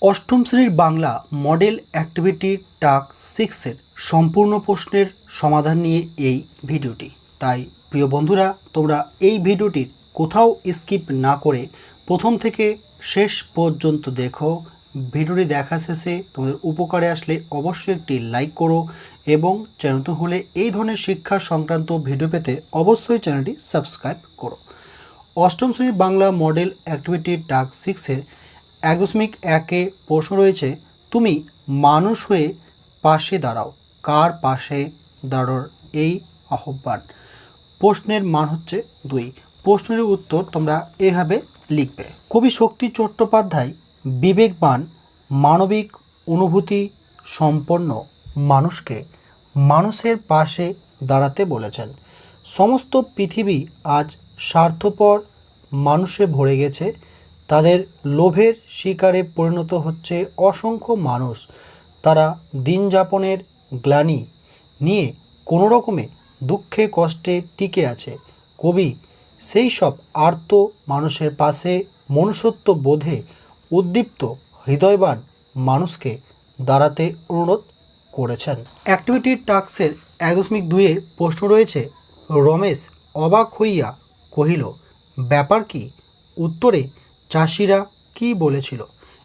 অষ্টম শ্রেণীর Bangla model activity task 6 এর সম্পূর্ণ প্রশ্নের সমাধান নিয়ে এই ভিডিওটি। তাই প্রিয় বন্ধুরা, তোমরা এই ভিডিওটির কোথাও স্কিপ না করে প্রথম থেকে শেষ পর্যন্ত দেখো। ভিডিওটি দেখা শেষে তোমাদের উপকারে আসলে অবশ্যই একটি লাইক করো এবং চ্যানেল হলে এই ধরনের শিক্ষা সংক্রান্ত ভিডিও পেতে অবশ্যই চ্যানেলটি সাবস্ক্রাইব করো। অষ্টম শ্রেণীর বাংলা মডেল অ্যাক্টিভিটি টাস্ক 6 এর 1.1-এ প্রশ্ন রয়েছে, তুমি মানুষ হয়ে পাশে দাঁড়াও, কার পাশে দাঁড়ানোর এই আহ্বান। প্রশ্নের মান হচ্ছে 2। প্রশ্নের উত্তর তোমরা এভাবে লিখবে। কবি শক্তি চট্টোপাধ্যায় বিবেকবান মানবিক অনুভূতি সম্পন্ন মানুষকে মানুষের পাশে দাঁড়াতে বলেছেন। সমস্ত পৃথিবী আজ স্বার্থপর মানুষে ভরে গেছে। তাদের লোভের শিকারে পরিণত হচ্ছে অসংখ্য মানুষ। তারা দিন যাপনের গ্লানি নিয়ে কোনো রকমে দুঃখে কষ্টে টিকে আছে। কবি সেই সব আর্ত মানুষের পাশে মনুষ্যত্ব বোধে উদ্দীপ্ত হৃদয়বান মানুষকে দাঁড়াতে অনুরোধ করেছেন। অ্যাক্টিভিটি টাস্কের 1.2-এ প্রশ্ন রয়েছে, রমেশ অবাক হইয়া কহিল, ব্যাপার কি? উত্তরে চাষিরা কি বলেছিল।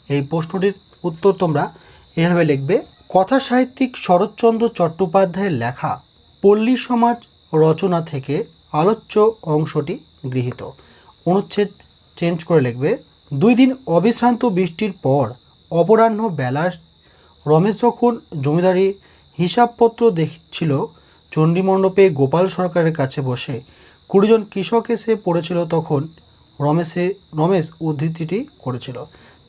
এই প্রশ্নটির উত্তর তোমরা এভাবে লিখবে। কথা সাহিত্যিক শরৎচন্দ্র চট্টোপাধ্যায়ের লেখা পল্লী সমাজ রচনা থেকে আলোচ্য অংশটি গৃহীত। অনুচ্ছেদ চেঞ্জ করে লিখবে। 2 দিন অবিশ্রান্ত বৃষ্টির পর অপরাহ্ন বেলা রমেশ যখন জমিদারির হিসাবপত্র দেখছিল, চণ্ডীমণ্ডপে গোপাল সরকারের কাছে বসে 20 জন কৃষক এসে পড়েছিল, তখন রমেশ উদ্ধৃতিটি করেছিল।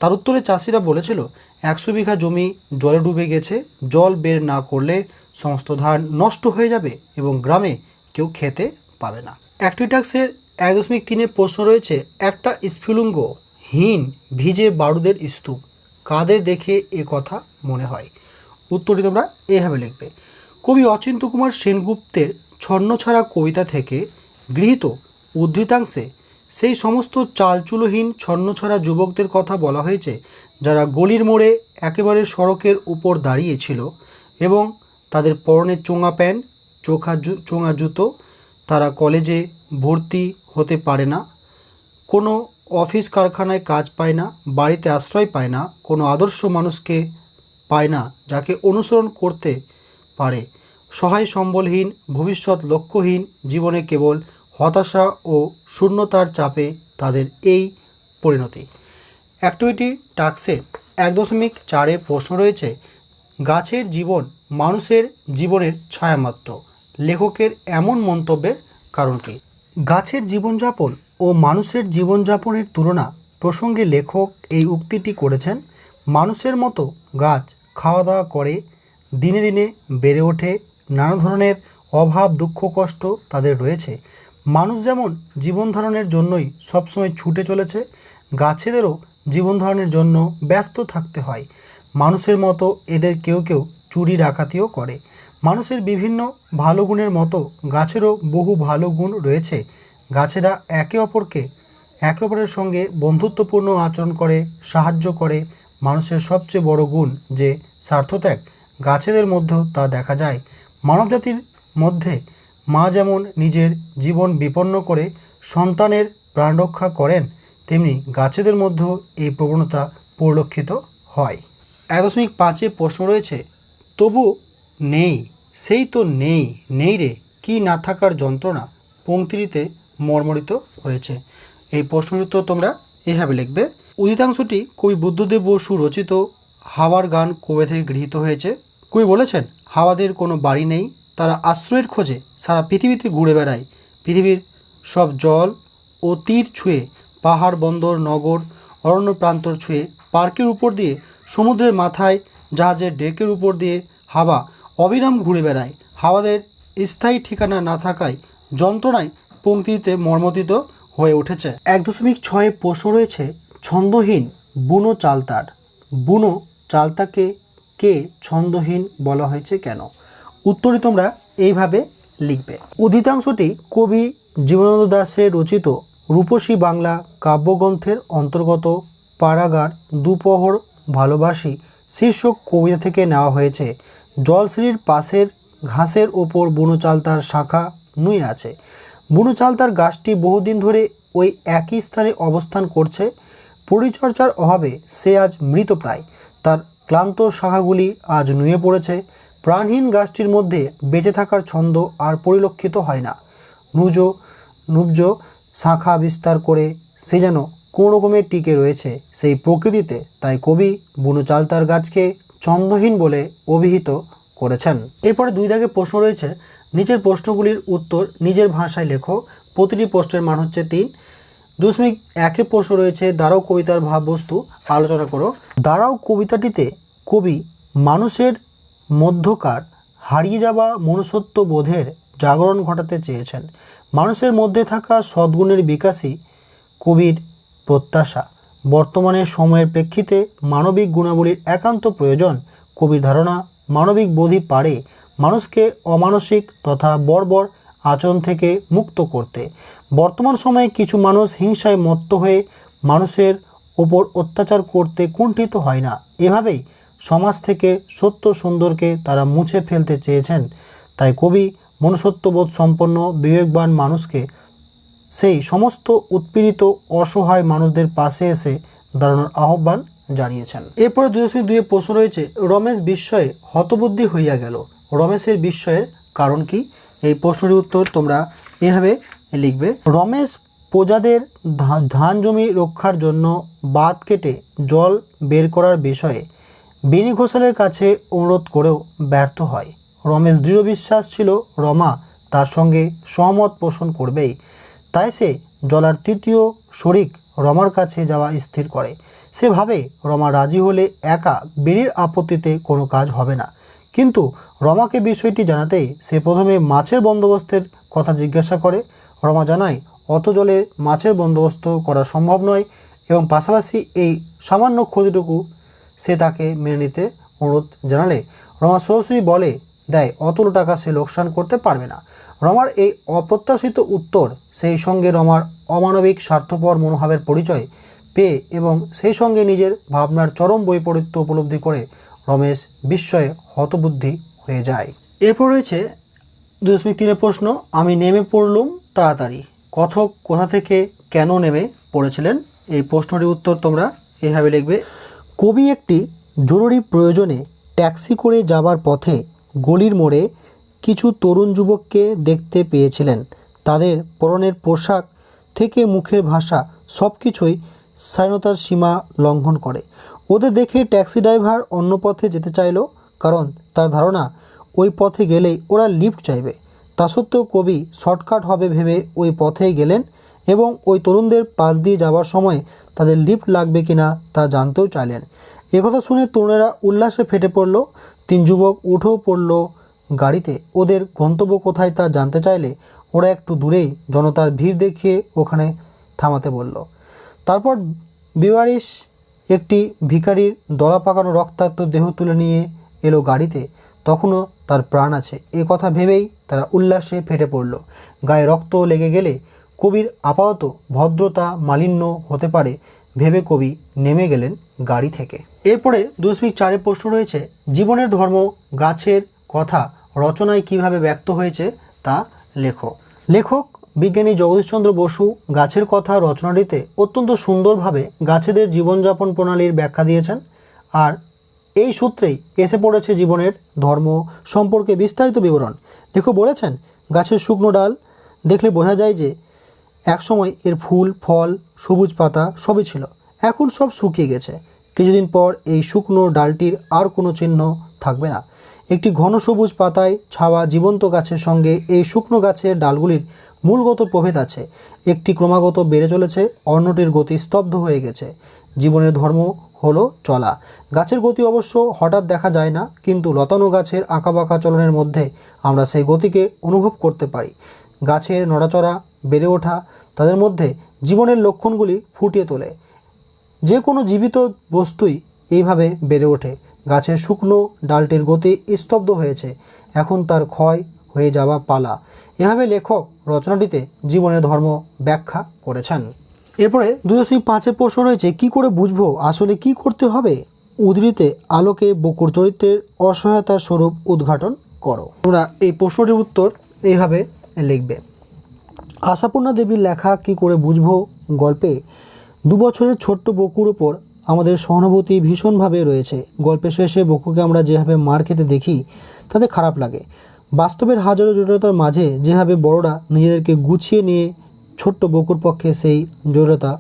তার উত্তরে চাষিরা বলেছিল, 100 বিঘা জমি জলে ডুবে গেছে, জল বের না করলে সমস্ত ধান নষ্ট হয়ে যাবে এবং গ্রামে কেউ খেতে পাবে না। অ্যাক্টিভিটি টাস্কের 1.3-এ প্রশ্ন রয়েছে, একটা স্ফুলিঙ্গ হীন ভিজে বারুদের স্তূপ কাদের দেখে এ কথা মনে হয়। উত্তরটি তোমরা এভাবে লিখবে। কবি অচিন্ত্য কুমার সেনগুপ্তের ছন্নছাড়া কবিতা থেকে গৃহীত উদ্ধৃতাংশে সেই সমস্ত চালচুলোহীন ছন্নছাড়া যুবকদের কথা বলা হয়েছে, যারা গলির মোড়ে একেবারে সড়কের উপর দাঁড়িয়েছিল এবং তাদের পরনে চোঙা প্যান্ট, চোঙা জুতো। তারা কলেজে ভর্তি হতে পারে না, কোনো অফিস কারখানায় কাজ পায় না, বাড়িতে আশ্রয় পায় না, কোনো আদর্শ মানুষকে পায় না যাকে অনুসরণ করতে পারে। সহায় সম্বলহীন, ভবিষ্যৎ লক্ষ্যহীন, জীবনে কেবল হতাশা ও শূন্যতার চাপে তাদের এই পরিণতি। অ্যাক্টিভিটি টাস্কের 1.4-এ প্রশ্ন রয়েছে, গাছের জীবন মানুষের জীবনের ছায়ামাত্র, লেখকের এমন মন্তব্যের কারণ কি? গাছের জীবনযাপন ও মানুষের জীবনযাপনের তুলনা প্রসঙ্গে লেখক এই উক্তিটি করেছেন। মানুষের মতো গাছ খাওয়া দাওয়া করে, দিনে দিনে বেড়ে ওঠে, নানা ধরনের অভাব দুঃখ কষ্ট তাদের রয়েছে। মানুষ যেমন জীবন ধারণের জন্যই সবসময় ছুটে চলেছে, গাছেদেরও জীবন ধারণের জন্য ব্যস্ত থাকতে হয়। মানুষের মতো এদের কেউ কেউ চুরি ডাকাতিও করে। মানুষের বিভিন্ন ভালো গুণের মতো গাছেরও বহু ভালো গুণ রয়েছে। গাছেরা একে অপরের সঙ্গে বন্ধুত্বপূর্ণ আচরণ করে, সাহায্য করে। মানুষের সবচেয়ে বড় গুণ যে স্বার্থত্যাগ, গাছেদের মধ্যেও তা দেখা যায়। মানবজাতির মধ্যে মা যেমন নিজের জীবন বিপন্ন করে সন্তানের প্রাণ রক্ষা করেন, তেমনি গাছেদের মধ্যেও এই প্রবণতা পরিলক্ষিত হয়। 1.5-এ প্রশ্ন রয়েছে, তবু নেই, সেই তো নেই, নেই রে কি না থাকার যন্ত্রণা পংক্তিটিতে মর্মরিত হয়েছে। এই প্রশ্নের উত্তর তোমরা এভাবে লিখবে। উদ্ধৃতাংশটি কবি বুদ্ধদেব বসু রচিত হাওয়ার গান কবে থেকে গৃহীত হয়েছে। কবি বলেছেন, হাওয়াদের কোনো বাড়ি নেই, তারা আশ্রয়ের খোঁজে সারা পৃথিবীতে ঘুরে বেড়ায়। পৃথিবীর সব জল ও তীর ছুঁয়ে, পাহাড় বন্দর নগর অরণ্য প্রান্তর ছুঁয়ে, পার্কের উপর দিয়ে, সমুদ্রের মাথায়, জাহাজের ডেকের উপর দিয়ে হাওয়া অবিরাম ঘুরে বেড়ায়। হাওয়াদের স্থায়ী ঠিকানা না থাকায় যন্ত্রণায় পংক্তিতে মর্মরিত হয়ে উঠেছে। 1.6-এ প্রশ্ন রয়েছে, ছন্দহীন বুনো চালতার, বুনো চালতাকে কে ছন্দহীন বলা হয়েছে কেন? উত্তরটি তোমরা এইভাবে লিখবে। উদ্ধৃতাংশটি কবি জীবনানন্দ দাশের রচিত রূপসী বাংলা কাব্যগ্রন্থের অন্তর্গত পাড়াগার দুপহর ভালোবাসি শীর্ষক কবিতা থেকে নেওয়া হয়েছে। জলশ্রীর পাশের ঘাসের ওপর বুনো চালতার শাখা নুয়ে আছে। বুনো চালতার গাছটি বহুদিন ধরে ওই একই স্থানে অবস্থান করছে। পরিচর্যার অভাবে সে আজ মৃতপ্রায়। তার ক্লান্ত শাখাগুলি আজ নুয়ে পড়েছে। প্রাণহীন গাছটির মধ্যে বেঁচে থাকার ছন্দ আর পরিলক্ষিত হয় না। নুব্জ শাখা বিস্তার করে সে যেন কোনো রকমে টিকে রয়েছে সেই প্রকৃতিতে। তাই কবি বুনো চালতার গাছকে ছন্দহীন বলে অভিহিত করেছেন। এরপরে 2 দাগে প্রশ্ন রয়েছে। নিচের প্রশ্নগুলির উত্তর নিজের ভাষায় লেখো। প্রতিটি প্রশ্নের মান হচ্ছে 3। 2.1 প্রশ্ন রয়েছে দাঁড়াও কবিতার ভাববস্তু আলোচনা করো। দাঁড়াও কবিতাটিতে কবি মানুষের মধ্যকার হারিয়ে যাওয়া মনুষ্যত্ব বোধের জাগরণ ঘটাতে চেয়েছেন। মানুষের মধ্যে থাকা সদ্গুণের বিকাশই কবির প্রত্যাশা। বর্তমানের সময়ের প্রেক্ষিতে মানবিক গুণাবলীর একান্ত প্রয়োজন। কবির ধারণা মানবিক বোধই পারে মানুষকে অমানসিক তথা বর্বর আচরণ থেকে মুক্ত করতে। বর্তমান সময়ে কিছু মানুষ হিংসায় মত্ত হয়ে মানুষের ওপর অত্যাচার করতে কুণ্ঠিত হয় না। এভাবেই সমাজ থেকে সত্য সুন্দরকে তারা মুছে ফেলতে চেয়েছেন। তাই কবি মনুষ্যত্ববোধ সম্পন্ন বিবেকবান মানুষকে সেই সমস্ত উৎপীড়িত অসহায় মানুষদের পাশে এসে দাঁড়ানোর আহ্বান জানিয়েছেন। এরপরে 2.2 প্রশ্ন রয়েছে রমেশ বিস্ময়ে হতবুদ্ধি হইয়া গেল। রমেশের বিস্ময়ের কারণ কি? এই প্রশ্নটির উত্তর তোমরা এভাবে লিখবে। রমেশ প্রজাদের ধান জমি রক্ষার জন্য বাঁধ কেটে জল বের করার বিষয়ে বেনি ঘোষালের কাছে অনুরোধ করেও ব্যর্থ হয়। রমেশ দৃঢ় বিশ্বাস ছিল রমা তার সঙ্গে সহমত পোষণ করবেই। তাই সে জলার তৃতীয় শরিক রমার কাছে যাওয়া স্থির করে। সে ভাবে রমা রাজি হলে একা বেনির আপত্তিতে কোনো কাজ হবে না। কিন্তু রমাকে বিষয়টি জানাতেই সে প্রথমে মাছের বন্দোবস্তের কথা জিজ্ঞাসা করে। রমা জানায় অত জলে মাছের বন্দোবস্ত করা সম্ভব নয় এবং পাশাপাশি এই সামান্য ক্ষতিটুকু সে তাকে মেনে নিতে অনুরোধ জানালে রমা সরাসরি বলে দেয় অতগুলো টাকা সে লোকসান করতে পারবে না। রমার এই অপ্রত্যাশিত উত্তর সেই সঙ্গে রমার অমানবিক স্বার্থপর মনোভাবের পরিচয় পেয়ে এবং সেই সঙ্গে নিজের ভাবনার চরম বৈপরীত্য উপলব্ধি করে রমেশ বিস্ময়ে হতবুদ্ধি হয়ে যায়। এরপর রয়েছে 2.3 প্রশ্ন আমি নেমে পড়লুম তাড়াতাড়ি। কথক কোথা থেকে কেন নেমে পড়েছিলেন? এই প্রশ্নটির উত্তর তোমরা এভাবে লিখবে। কবি একটি জরুরি প্রয়োজনে ট্যাক্সি করে যাবার পথে গলির মোড়ে কিছু তরুণ যুবককে দেখতে পেয়েছিলেন। তাদের পরনের পোশাক থেকে মুখের ভাষা সব কিছুই শালীনতার সীমা লঙ্ঘন করে। ওদের দেখে ট্যাক্সি ড্রাইভার অন্য পথে যেতে চাইল, কারণ তার ধারণা ওই পথে গেলেই ওরা লিফট চাইবে। তা সত্ত্বেও কবি শর্টকাট হবে ভেবে ওই পথেই গেলেন এবং ওই তরুণদের পাশ দিয়ে যাওয়ার সময় তাদের লিফট লাগবে কিনা তা জানতেও চাইলেন। একথা শুনে তরুণেরা উল্লাসে ফেটে পড়ল। 3 যুবক উঠেও পড়ল গাড়িতে। ওদের গন্তব্য কোথায় তা জানতে চাইলে ওরা একটু দূরেই জনতার ভিড় দেখিয়ে ওখানে থামাতে বলল। তারপর বিবারিশ একটি ভিখারির দলা পাকানো রক্তাক্ত দেহ তুলে নিয়ে এলো গাড়িতে। তখনও তার প্রাণ আছে এ কথা ভেবেই তারা উল্লাসে ফেটে পড়ল। গায়ে রক্ত লেগে গেলে কবির আপাতত ভদ্রতা মালিন্য হতে পারে ভেবে কবি নেমে গেলেন গাড়ি থেকে। এরপরে 2.4 প্রশ্ন রয়েছে জীবনের ধর্ম গাছের কথা রচনায় কিভাবে ব্যক্ত হয়েছে তা লেখো। লেখক বিজ্ঞানী জগদীশচন্দ্র বসু গাছের কথা রচনাটিতে অত্যন্ত সুন্দরভাবে গাছেদের জীবনযাপন প্রণালীর ব্যাখ্যা দিয়েছেন। আর এই সূত্রেই এসে পড়েছে জীবনের ধর্ম সম্পর্কে বিস্তারিত বিবরণ। লেখক বলেছেন গাছের শুকনো ডাল দেখলে বোঝা যায় যে একসময় এর ফুল ফল সবুজ পাতা সবই ছিল, এখন সব শুকিয়ে গেছে। কিছুদিন পর এই শুকনো ডালটির আর কোনো চিহ্ন থাকবে না। একটি ঘন সবুজ পাতায় ছাওয়া জীবন্ত গাছের সঙ্গে এই শুকনো গাছের ডালগুলির মূলগত প্রভেদ আছে। একটি ক্রমাগত বেড়ে চলেছে, অন্যটির গতি স্তব্ধ হয়ে গেছে। জীবনের ধর্ম হলো চলা। গাছের গতি অবশ্য হঠাৎ দেখা যায় না, কিন্তু লতানো গাছের আঁকাবাঁকা চলনের মধ্যে আমরা সেই গতিকে অনুভব করতে পারি। গাছের নড়াচড়া বেড়ে ওঠা তাদের মধ্যে জীবনের লক্ষণগুলি ফুটিয়ে তোলে। যে কোনো জীবিত বস্তুই এইভাবে বেড়ে ওঠে। গাছের শুকনো ডালটির গতি স্তব্ধ হয়েছে, এখন তার ক্ষয় হয়ে যাওয়া পালা। এভাবে লেখক রচনাটিতে জীবনের ধর্ম ব্যাখ্যা করেছেন। এরপরে 2.5 প্রশ্ন রয়েছে কি করে বুঝবো আসলে কি করতে হবে? উদ্ধৃতে আলোকে বকুর চরিত্রের অসহায়তার স্বরূপ উদ্ঘাটন করো। তোমরা এই প্রশ্নটির উত্তর এইভাবে লিখবে। আশাপূর্ণা দেবীর লেখা কি করে বুঝবো গল্পে 2 বছরের ছোট্ট বকুর ওপর আমাদের সহানুভূতি ভীষণভাবে রয়েছে। গল্পের শেষে বকুকে আমরা যেভাবে মার খেতে দেখি তাতে খারাপ লাগে। বাস্তবের হাজারো জটিলতার মাঝে যেভাবে বড়রা নিজেদেরকে গুছিয়ে নিয়ে ছোট্ট বকুর পক্ষে সেই জটিলতা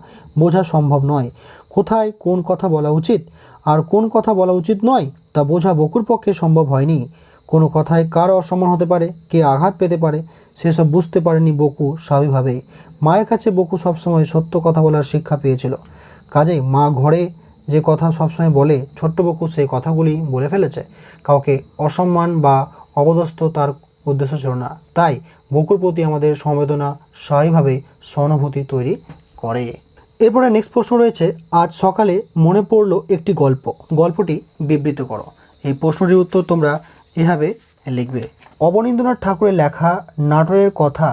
বোঝা সম্ভব নয়। কোথায় কোন কথা বলা উচিত আর কোন কথা বলা উচিত নয় তা বোঝা বকুর পক্ষে সম্ভব হয়নি। কোনো কথায় কার অসম্মান হতে পারে, কে আঘাত পেতে পারে, সেসব বুঝতে পারেনি বকু স্বাভাবিকভাবেই। মায়ের কাছে বকু সবসময় সত্য কথা বলার শিক্ষা পেয়েছিল। কাজেই মা ঘরে যে কথা সবসময় বলে ছোট্ট বকু সেই কথাগুলি বলে ফেলেছে। কাউকে অসম্মান বা অপদস্থ তার উদ্দেশ্য ছিল না। তাই বকুর প্রতি আমাদের সমবেদনা স্বাভাবিকভাবেই সহানুভূতি তৈরি করে। এরপরে নেক্সট প্রশ্ন রয়েছে, আজ সকালে মনে পড়লো একটি গল্প, গল্পটি বিবৃত করো। এই প্রশ্নটির উত্তর তোমরা এভাবে লিখবে। অবনীন্দ্রনাথ ঠাকুরের লেখা নাটোরের কথা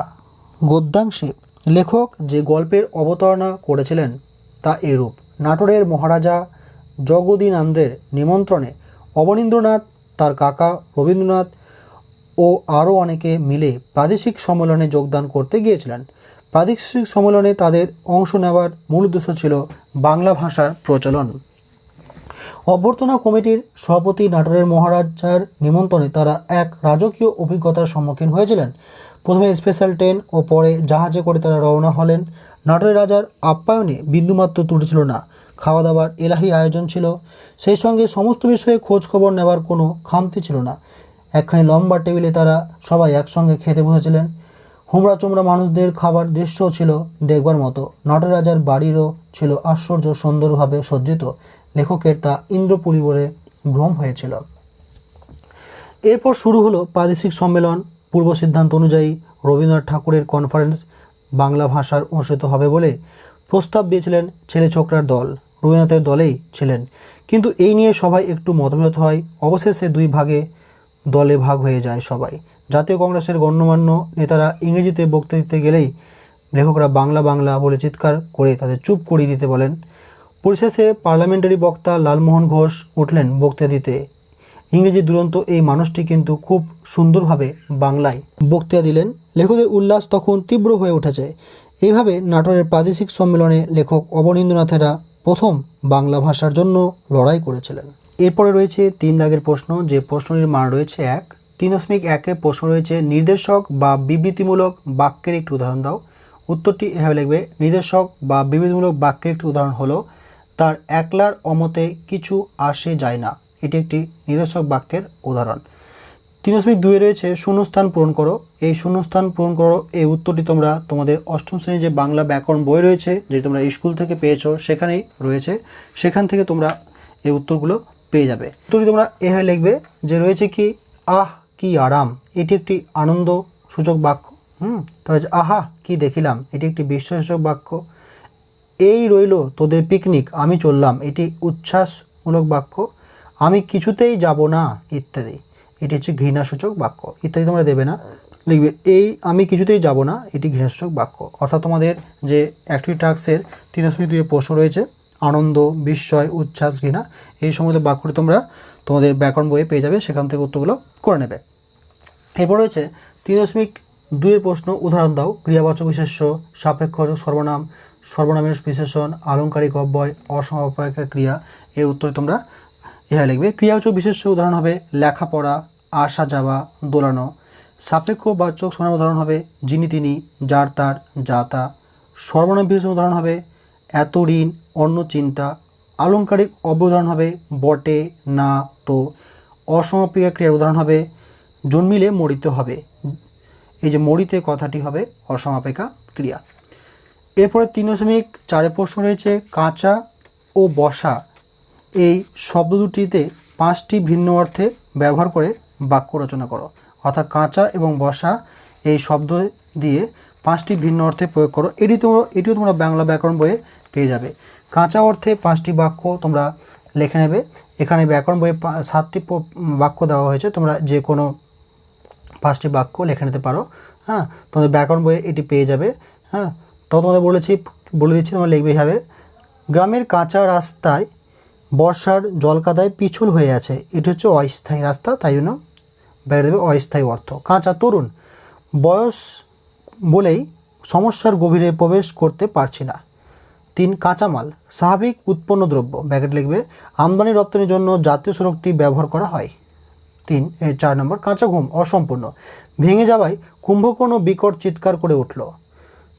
গদ্যাংশে লেখক যে গল্পের অবতারণা করেছিলেন তা এরূপ। নাটোরের মহারাজা জগদীনান্দ্রের নিমন্ত্রণে অবনীন্দ্রনাথ, তার কাকা রবীন্দ্রনাথ ও আরও অনেকে মিলে প্রাদেশিক সম্মেলনে যোগদান করতে গিয়েছিলেন। প্রাদেশিক সম্মেলনে তাদের অংশ নেওয়ার মূল উদ্দেশ্য ছিল বাংলা ভাষার প্রচলন। অভ্যর্থনা কমিটির সভাপতি নাটোরের মহারাজার নিমন্ত্রণে তারা এক রাজকীয় অভিজ্ঞতার সম্মুখীন হয়েছিলেন। প্রথমে স্পেশাল ট্রেন ও পরে জাহাজে করে তারা রওনা হলেন। নাটোরের রাজার আপ্যায়নে বিন্দুমাত্র ত্রুটি ছিল না। খাওয়া দাওয়ার এলাহি আয়োজন ছিল, সেই সঙ্গে সমস্ত বিষয়ে খোঁজ খবর নেওয়ার কোনো খামতি ছিল না। একখানি লম্বা টেবিলে তারা সবাই একসঙ্গে খেতে বসেছিলেন। হুমড়া চোমড়া মানুষদের খাবার দৃশ্যও ছিল দেখবার মতো। নাটোর রাজার বাড়িরও ছিল আশ্চর্য সুন্দরভাবে সজ্জিত। লেখকের তা ইন্দ্রপুরী বলে ভ্রম হয়েছিল। এরপর শুরু হলো প্রাদেশিক সম্মেলন। পূর্ব সিদ্ধান্ত অনুযায়ী রবীন্দ্রনাথ ঠাকুরের কনফারেন্স বাংলা ভাষার অনুষ্ঠিত হবে বলে প্রস্তাব দিয়েছিলেন ছেলে ছোকরার দল। রবীন্দ্রনাথের দলেই ছিলেন, কিন্তু এই নিয়ে সবাই একটু মতভেদ হয়। অবশেষে 2 ভাগে দলে ভাগ হয়ে যায় সবাই। জাতীয় কংগ্রেসের গণ্যমান্য নেতারা ইংরেজিতে বক্তৃতা দিতে গেলেই লেখকরা বাংলা বাংলা বলে চিৎকার করে তাদের চুপ করিয়ে দিতে বলেন। পরিশেষে পার্লামেন্টারি বক্তা লালমোহন ঘোষ উঠলেন বক্তৃতা দিতে। ইংরেজি দুরন্ত এই মানুষটি কিন্তু খুব সুন্দরভাবে বাংলায় বক্তৃতা দিলেন। লেখকদের উল্লাস তখন তীব্র হয়ে উঠেছে। এইভাবে নাটোরের প্রাদেশিক সম্মেলনে লেখক অবনীন্দ্রনাথেরা প্রথম বাংলা ভাষার জন্য লড়াই করেছিলেন। এরপরে রয়েছে 3 দাগের প্রশ্ন, যে প্রশ্নটির মান রয়েছে 1। 3.1 প্রশ্ন রয়েছে, নির্দেশক বা বিবৃতিমূলক বাক্যের একটি উদাহরণ দাও। উত্তরটি এভাবে লিখবে, নির্দেশক বা বিবৃতিমূলক বাক্যের একটি উদাহরণ হলো, তার একলার অমতে কিছু আসে যায় না। এটি একটি নির্দেশক বাক্যের উদাহরণ। 3.2 রয়েছে শূন্যস্থান পূরণ করো। এই শূন্যস্থান পূরণ করো এই উত্তরটি তোমরা তোমাদের 8ম শ্রেণীর যে বাংলা ব্যাকরণ বই রয়েছে, যেটি তোমরা স্কুল থেকে পেয়েছো সেখানেই রয়েছে, সেখান থেকে তোমরা এই উত্তরগুলো পেয়ে যাবে। উত্তরটি তোমরা এভাবে লিখবে যে রয়েছে কি, আহ কি আরাম, এটি একটি আনন্দ সূচক বাক্য। তাহলে আহা কি দেখিলাম, এটি একটি বিস্ময়সূচক বাক্য। এই রইল তোদের পিকনিক, আমি চললাম, এটি উচ্ছ্বাসমূলক বাক্য। আমি কিছুতেই যাব না ইত্যাদি, এটি হচ্ছে ঘৃণাসূচক বাক্য। ইত্যাদি তোমরা দেবে না, লিখবে এই আমি কিছুতেই যাব না, এটি ঘৃণাসূচক বাক্য। অর্থাৎ তোমাদের যে অ্যাক্টিভিটি টাস্কের 3.2 প্রশ্ন রয়েছে, আনন্দ, বিস্ময়, উচ্ছ্বাস, ঘৃণা, এই সমস্ত বাক্যটি তোমরা তোমাদের ব্যাকরণ বইয়ে পেয়ে যাবে, সেখান থেকে উত্তরগুলো করে নেবে। এরপর রয়েছে 3.2 প্রশ্ন, উদাহরণ দাও। ক্রিয়াবাচক বিশেষ্য, সাপেক্ষবাচক সর্বনাম, সর্বনামের বিশেষণ, আলংকারিক অব্যয়, অসমাপয়িকা ক্রিয়া, এর উত্তর তোমরা এভাবে লিখবে। ক্রিয়াবাচক বিশেষ্য উদাহরণ হবে লেখাপড়া, আসা যাওয়া, দোলানো। সাপেক্ষবাচক সর্বনাম উদাহরণ হবে যিনি তিনি, যার তার, যা তা। সর্বনাম বিশেষণ উদাহরণ হবে এত ঋণ, অন্য চিন্তা। আলংকারিক অব্যয় উদাহরণ হবে বটে, না, তো। অসমাপিকা ক্রিয়ার উদাহরণ হবে জন্মিলে মরিতে হবে। এই যে মরিতে কথাটি হবে অসমাপিকা ক্রিয়া। এরপরে 3.4 প্রশ্ন রয়েছে, কাঁচা ও বসা এই শব্দ দুটিতে 5টি ভিন্ন অর্থে ব্যবহার করে বাক্য রচনা করো। অর্থাৎ কাঁচা এবং বসা এই শব্দ দিয়ে 5টি ভিন্ন অর্থে প্রয়োগ করো। এটিও তোমরা বাংলা ব্যাকরণ বইয়ে পেয়ে যাবে। কাঁচা অর্থে 5টি বাক্য তোমরা লিখে নেবে। এখানে ব্যাকরণ বইয়ে 7টি বাক্য দেওয়া হয়েছে, তোমরা যে কোনো 5টি বাক্য লিখে নিতে পারো। তোমাদের ব্যাকরণ বইয়ে এটি পেয়ে যাবে। তো তোমাদের বলে দিচ্ছি, তোমরা লিখবে এইভাবে, গ্রামের কাঁচা রাস্তায় বর্ষার জলকাদায় পিছল হয়ে আছে, এটি হচ্ছে অস্থায়ী রাস্তা, তাই জন্য বেড়ে দেবে অস্থায়ী অর্থ। কাঁচা তরুণ, বয়স বলেই সমস্যার গভীরে প্রবেশ করতে পারছি না। 3 কাঁচামাল, স্বাভাবিক উৎপন্ন দ্রব্য, ব্র্যাকেট লিখবে আমদানি রপ্তানির জন্য জাতীয় সড়কটি ব্যবহার করা হয়। 4 নম্বর কাঁচা ঘুম, অসম্পূর্ণ, ভেঙে যাওয়ায় কুম্ভকর্ণ বিকট চিৎকার করে উঠল।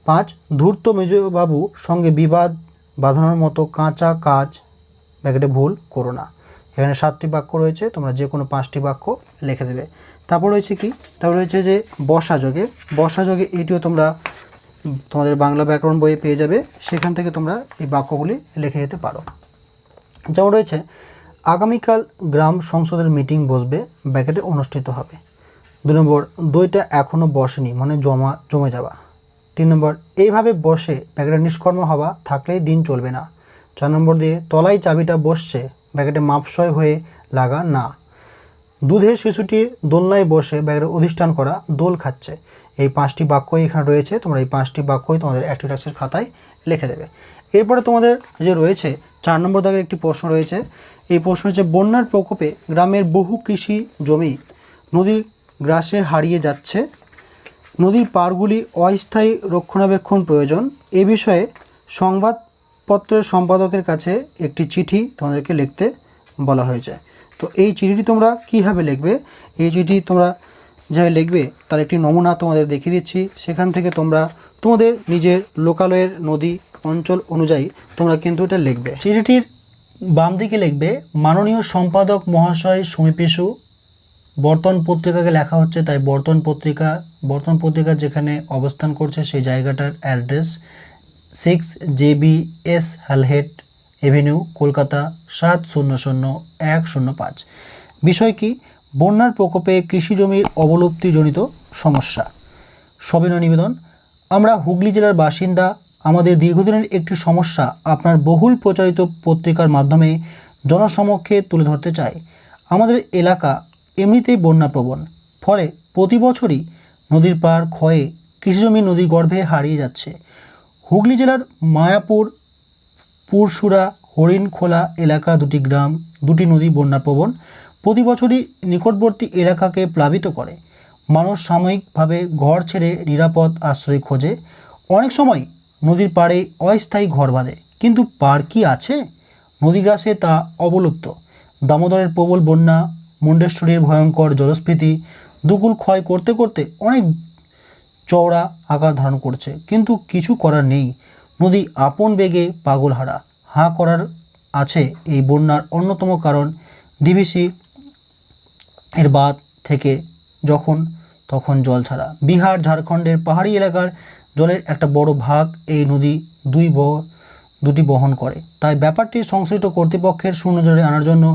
5 ধূর্ত মেজবাবু সঙ্গে বিবাদ বাঁধানোর মতো কাঁচা কাজ, ব্র্যাকেটে ভুল করো না। এখানে 7টি বাক্য রয়েছে, তোমরা যে কোনো 5টি বাক্য লিখে দেবে। তারপর রয়েছে কি, তারপর রয়েছে যে বসাযোগে, বসাযোগে এটিও তোমরা তোমাদের বাংলা ব্যাকরণ বইয়ে পেয়ে যাবে, সেখান থেকে তোমরা এই বাক্যগুলি লিখে যেতে পারো। যেমন রয়েছে আগামীকাল গ্রাম সংসদের মিটিং বসবে, ব্র্যাকেটে অনুষ্ঠিত হবে। 2 নম্বর দইটা এখনও বসেনি, মানে জমে যাওয়া। 3 নম্বর এইভাবে বসে, ব্র্যাকেটে নিষ্কর্ম হওয়া থাকলেই দিন চলবে না। 4 নম্বর দিয়ে তলায় চাবিটা বসছে, ব্র্যাকেটে মাপসয় হয়ে লাগা না। দুধের শিশুটির দোলনায় বসে, ব্র্যাকেটে অধিষ্ঠান করা, দোল খাচ্ছে। এই 5টি বাক্যই এখানে রয়েছে, তোমরা এই 5টি বাক্যই তোমাদের অ্যাক্টিভিটিসের খাতায় লিখে দেবে। এরপরে তোমাদের যে রয়েছে 4 নম্বর দাগের একটি প্রশ্ন রয়েছে, এই প্রশ্ন হচ্ছে বন্যার প্রকোপে গ্রামের বহু কৃষি জমি নদীর গ্রাসে হারিয়ে যাচ্ছে, নদীর পাড়গুলি অস্থায়ী রক্ষণাবেক্ষণ প্রয়োজন। এ বিষয়ে সংবাদপত্রের সম্পাদকের কাছে একটি চিঠি তোমাদেরকে লিখতে বলা হয়েছে। তো এই চিঠিটি তোমরা কীভাবে লিখবে, এই চিঠি তোমরা যেভাবে লিখবে তার একটি নমুনা তোমাদের দেখিয়ে দিচ্ছি, সেখান থেকে তোমরা তোমাদের নিজের লোকালয়ের নদী অঞ্চল অনুযায়ী তোমরা কিন্তু এটা লিখবে। চিঠিটির বাম দিকে লিখবে মাননীয় সম্পাদক মহাশয় সমীপেশু, বর্তমান পত্রিকাকে লেখা হচ্ছে, তাই বর্তমান পত্রিকা যেখানে অবস্থান করছে সেই জায়গাটার address 6 JBS Halhed Avenue, Kolkata 700105। বিষয় কি, বন্যার প্রকোপে কৃষি জমির অবলুপ্তিজনিত সমস্যা। সবিনয় নিবেদন, আমরা হুগলি জেলার বাসিন্দা, আমাদের দীর্ঘদিনের একটি সমস্যা আপনার বহুল প্রচারিত পত্রিকার মাধ্যমে জনসমক্ষে তুলে ধরতে চাই। আমাদের এলাকা এমনিতেই বন্যাপ্রবণ, ফলে প্রতি বছরই নদীর পাড় ক্ষয়ে কৃষিজমি নদী গর্ভে হারিয়ে যাচ্ছে। হুগলি জেলার মায়াপুর, পুরসুরা, হরিণখোলা এলাকার 2টি গ্রাম, 2টি নদী বন্যাপ্রবণ, প্রতি বছরই নিকটবর্তী এলাকাকে প্লাবিত করে। মানুষ সাময়িকভাবে ঘর ছেড়ে নিরাপদ আশ্রয় খোঁজে, অনেক সময় নদীর পাড়ে অস্থায়ী ঘর বাঁধে, কিন্তু পাড় কি আছে? নদীগ্রাসে তা অবলুপ্ত। দামোদরের প্রবল বন্যা, মুন্ডেশ্বরীর ভয়ঙ্কর জলস্ফীতি দুকুল ক্ষয় করতে করতে অনেক চওড়া আকার ধারণ করছে, কিন্তু কিছু করার নেই। নদী আপন বেগে পাগলহারা। হাঁ করার আছে এই বন্যার অন্যতম কারণ ডিভিসি এর বাঁধ থেকে যখন তখন জল ছাড়া। বিহার ঝাড়খণ্ডের পাহাড়ি এলাকার জলের একটা বড় ভাগ এই নদী দুটি বহন করে, তাই ব্যাপারটি সংশ্লিষ্ট কর্তৃপক্ষের সুনজরে আনার জন্য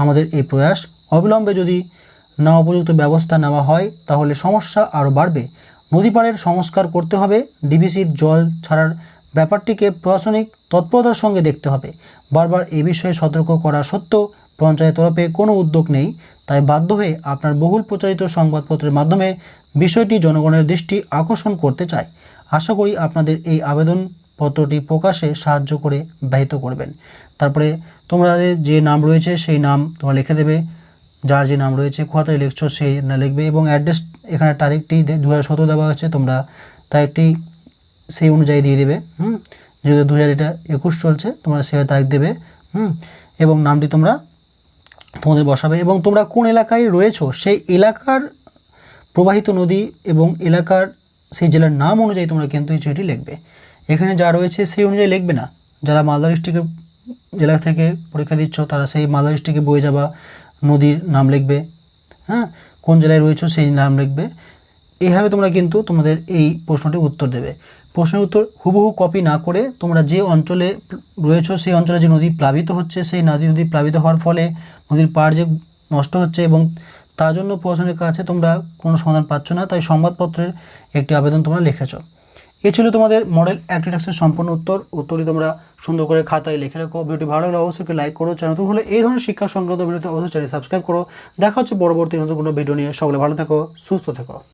আমাদের এই প্রয়াস। অবিলম্বে যদি না উপযুক্ত ব্যবস্থা নেওয়া হয় তাহলে সমস্যা আরও বাড়বে। নদীপাড়ের সংস্কার করতে হবে, ডিভিসির জল ছাড়ার ব্যাপারটিকে প্রশাসনিক তৎপরতার সঙ্গে দেখতে হবে। বারবার এই বিষয়ে সতর্ক করা সত্ত্বেও পঞ্চায়েত তরফে কোনো উদ্যোগ নেই, তাই বাধ্য হয়ে আপনার বহুল প্রচারিত সংবাদপত্রের মাধ্যমে বিষয়টি জনগণের দৃষ্টি আকর্ষণ করতে চাই। আশা করি আপনাদের এই আবেদনপত্রটি প্রকাশে সাহায্য করে ব্যাহত করবেন। তারপরে তোমাদের যে নাম রয়েছে সেই নাম তোমরা লিখে দেবে, যার যে নাম রয়েছে খাতায় লিখছো সেই না লিখবে, এবং অ্যাড্রেস এখানে তারিখটি 2017 দেওয়া হচ্ছে, তোমরা তারিখটি সেই অনুযায়ী দিয়ে দেবে। যেহেতু 2021 চলছে, তোমরা সেই তারিখ দেবে। এবং নামটি তোমরা তোমাদের বসাবে, এবং তোমরা কোন এলাকায় রয়েছো সেই এলাকার প্রবাহিত নদী এবং এলাকার সেই জেলার নাম অনুযায়ী তোমরা কিন্তু এই চিঠিটি লিখবে। এখানে যা রয়েছে সেই অনুযায়ী লিখবে না। যারা মালদা ডিস্ট্রিক্টের জেলা থেকে পরীক্ষা দিচ্ছ তারা সেই মালদা ডিস্ট্রিক্টে বয়ে যাওয়া নদীর নাম লিখবে, কোন জেলায় রয়েছে সেই নাম লিখবে। এইভাবে তোমরা কিন্তু তোমাদের এই প্রশ্নটির উত্তর দেবে। প্রশ্নের উত্তর হুবহু কপি না করে তোমরা যে অঞ্চলে রয়েছো সেই অঞ্চলে যে নদী প্লাবিত হচ্ছে, সেই নদী প্লাবিত হওয়ার ফলে নদীর পাড় যে নষ্ট হচ্ছে এবং তার জন্য প্রশাসনের কাছে তোমরা কোনো সমাধান পাচ্ছ না, তাই সংবাদপত্রের একটি আবেদন তোমরা লিখেছ। এ ছিল তোমাদের মডেল অ্যাক্টিভিটিসের সম্পূর্ণ উত্তরটি তোমরা সুন্দর করে খাতায় লিখে রাখো। ভিডিওটি ভালো লাগলে অবশ্যই লাইক করো, চ্যানেল নতুন হলে এই ধরনের শিক্ষা সংক্রান্ত ভিডিওতে অবশ্যই চ্যানেল সাবস্ক্রাইব করো। দেখা হচ্ছে পরবর্তী নতুন কোনো ভিডিও নিয়ে। সকলে ভালো থেকো, সুস্থ থেকো।